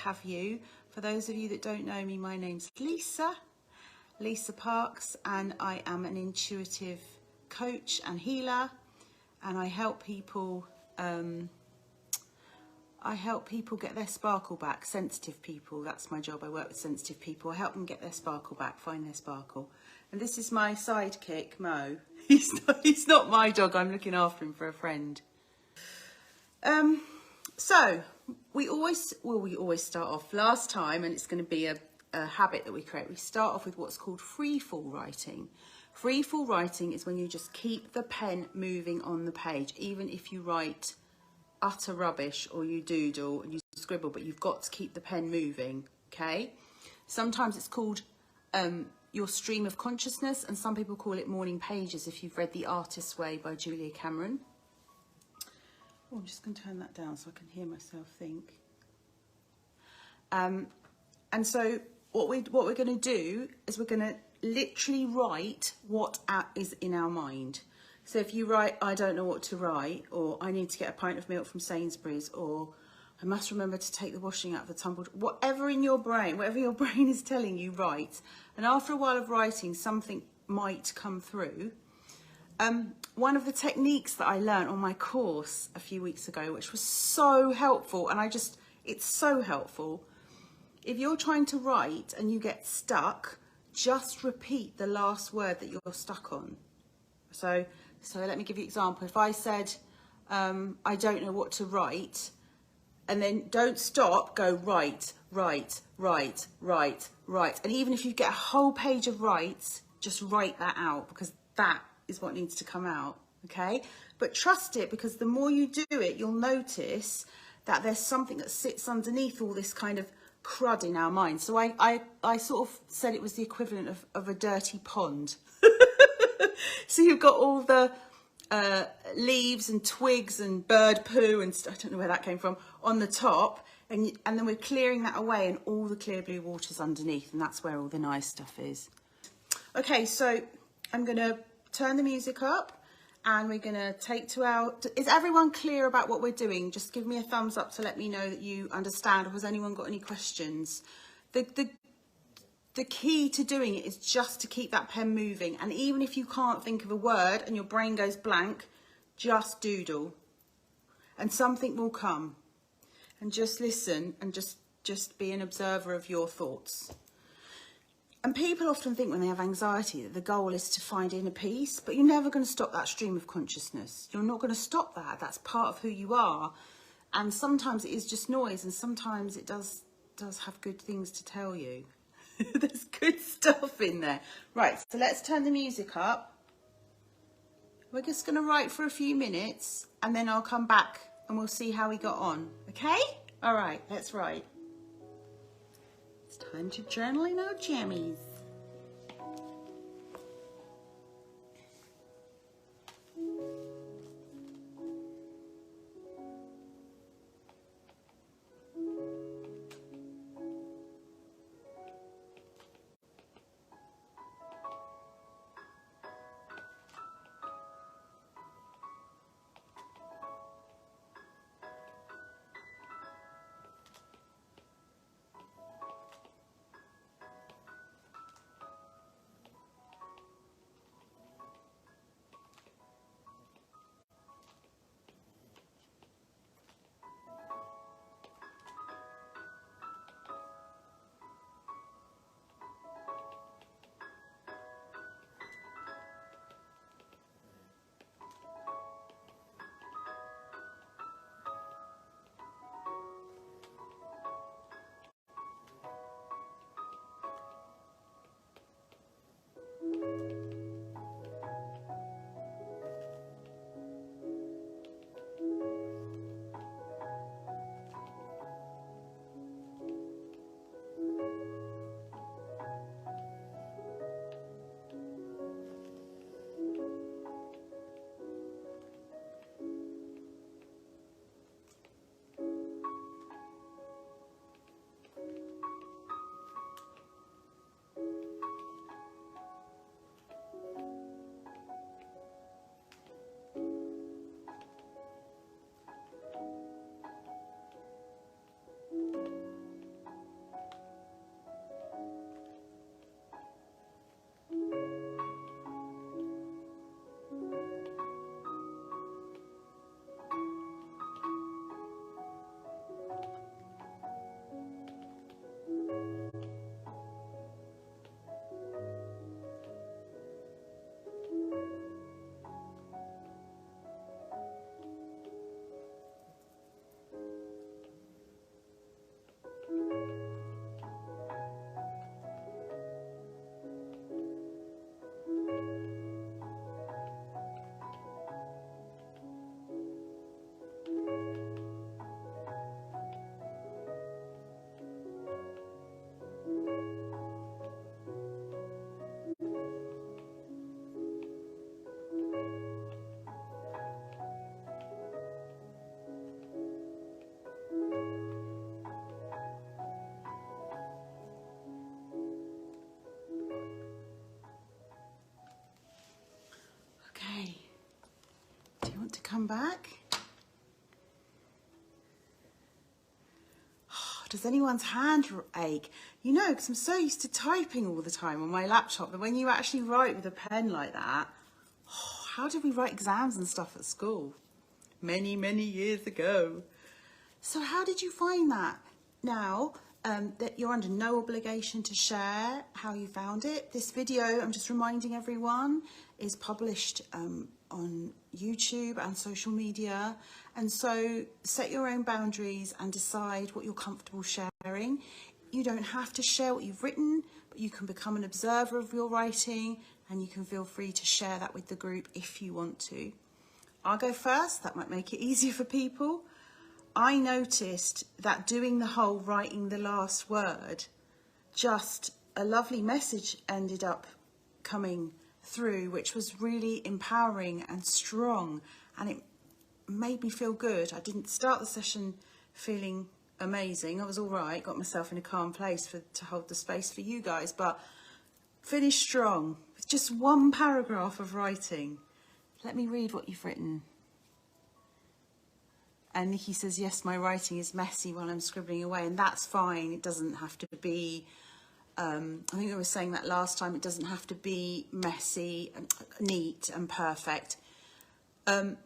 have you. For those of you that don't know me, my name's Lisa Parks, and I am an intuitive coach and healer, and I help people get their sparkle back. Sensitive people, that's my job. I work with sensitive people. I help them get their sparkle back, find their sparkle. And this is my sidekick, Mo. He's not my dog. I'm looking after him for a friend. So we always start off last time, and it's going to be a habit that we create. We start off with what's called free fall writing. Free fall writing is when you just keep the pen moving on the page, even if you write utter rubbish or you doodle and you scribble, but you've got to keep the pen moving. Okay, sometimes it's called your stream of consciousness, and some people call it morning pages if you've read The Artist's Way by Julia Cameron. Oh, I'm just going to turn that down so I can hear myself think. And so what we're going to do is we're going to literally write what is in our mind. So if you write, I don't know what to write, or I need to get a pint of milk from Sainsbury's, or I must remember to take the washing out of the tumbled, whatever your brain is telling you, write. And after a while of writing, something might come through. One of the techniques that I learned on my course a few weeks ago, which was so helpful, and it's so helpful. If you're trying to write and you get stuck, just repeat the last word that you're stuck on. So let me give you an example. If I said, I don't know what to write, and then don't stop, go write. And even if you get a whole page of writes, just write that out, because that is what needs to come out, okay? But trust it, because the more you do it, you'll notice that there's something that sits underneath all this kind of crud in our mind. So I sort of said it was the equivalent of a dirty pond. So you've got all the leaves and twigs and bird poo and I don't know where that came from on the top, and then we're clearing that away, and all the clear blue water's underneath, and that's where all the nice stuff is. Okay, so I'm going to turn the music up, and we're going to take to our... Is everyone clear about what we're doing? Just give me a thumbs up to let me know that you understand, or has anyone got any questions? The key to doing it is just to keep that pen moving, and even if you can't think of a word and your brain goes blank, just doodle, and something will come. And just listen, and just be an observer of your thoughts. And people often think when they have anxiety that the goal is to find inner peace, but you're never going to stop that stream of consciousness. You're not going to stop that. That's part of who you are. And sometimes it is just noise, and sometimes it does have good things to tell you. There's good stuff in there. Right, so let's turn the music up. We're just going to write for a few minutes, and then I'll come back and we'll see how we got on. Okay? All right, let's write. It's time to journal in our jammies. come back. Does anyone's hand ache? You know, because I'm so used to typing all the time on my laptop that when you actually write with a pen like that, how did we write exams and stuff at school? Many, many years ago. So how did you find that? Now, that you're under no obligation to share how you found it. This video, I'm just reminding everyone, is published on YouTube and social media. And so set your own boundaries and decide what you're comfortable sharing. You don't have to share what you've written, but you can become an observer of your writing, and you can feel free to share that with the group if you want to. I'll go first, that might make it easier for people. I noticed that doing the whole writing the last word, just a lovely message ended up coming through, which was really empowering and strong, and it made me feel good. I didn't start the session feeling amazing. I was all right, got myself in a calm place to hold the space for you guys, but finished strong with just one paragraph of writing. Let me read what you've written. And Nikki says, yes, my writing is messy while I'm scribbling away, and that's fine. It doesn't have to be, I think I was saying that last time, it doesn't have to be messy, and neat and perfect.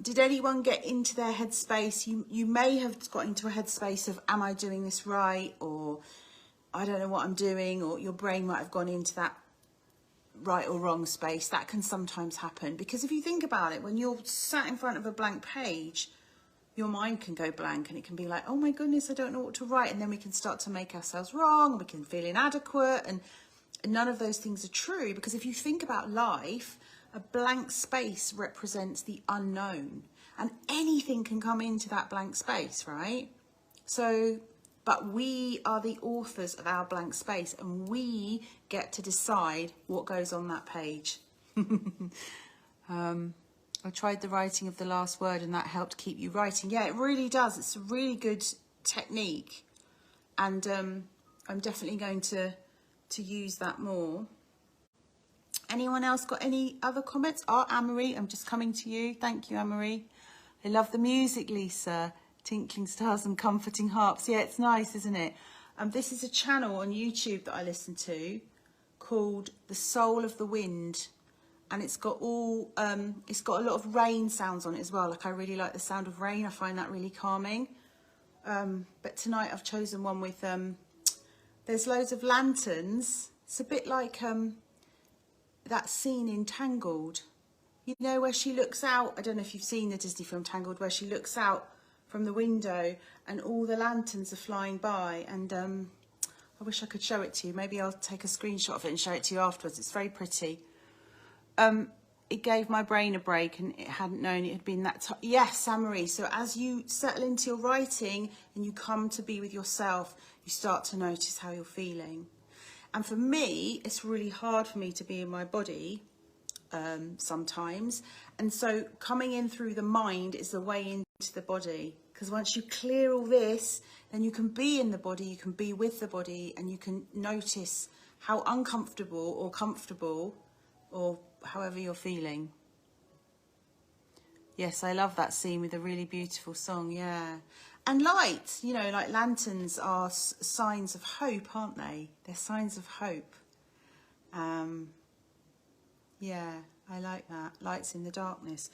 Did anyone get into their headspace? You may have got into a headspace of, am I doing this right? Or I don't know what I'm doing, or your brain might have gone into that right or wrong space. That can sometimes happen, because if you think about it, when you're sat in front of a blank page, your mind can go blank, and it can be like, oh my goodness, I don't know what to write. And then we can start to make ourselves wrong. We can feel inadequate, and none of those things are true, because if you think about life, a blank space represents the unknown, and anything can come into that blank space, right? So, but we are the authors of our blank space, and we get to decide what goes on that page. I tried the writing of the last word, and that helped keep you writing. Yeah, it really does. It's a really good technique, and I'm definitely going to use that more. Anyone else got any other comments? Oh, Anne-Marie, I'm just coming to you. Thank you, Anne-Marie. I love the music, Lisa. Tinkling stars and comforting harps. Yeah, it's nice, isn't it? This is a channel on YouTube that I listen to called The Soul of the Wind. And it's got all, it's got a lot of rain sounds on it as well. Like, I really like the sound of rain. I find that really calming. But tonight I've chosen one with, there's loads of lanterns. It's a bit like that scene in Tangled. You know, where she looks out, I don't know if you've seen the Disney film Tangled, where she looks out from the window and all the lanterns are flying by. And I wish I could show it to you. Maybe I'll take a screenshot of it and show it to you afterwards. It's very pretty. It gave my brain a break, and it hadn't known it had been that time. Yes, Anne-Marie. So as you settle into your writing and you come to be with yourself, you start to notice how you're feeling. And for me, it's really hard for me to be in my body sometimes. And so coming in through the mind is the way into the body. Because once you clear all this, then you can be in the body, you can be with the body, and you can notice how uncomfortable or comfortable or however you're feeling. Yes, I love that scene with a really beautiful song, yeah. And lights, you know, like lanterns are signs of hope, aren't they? They're signs of hope. Yeah, I like that. Lights in the darkness.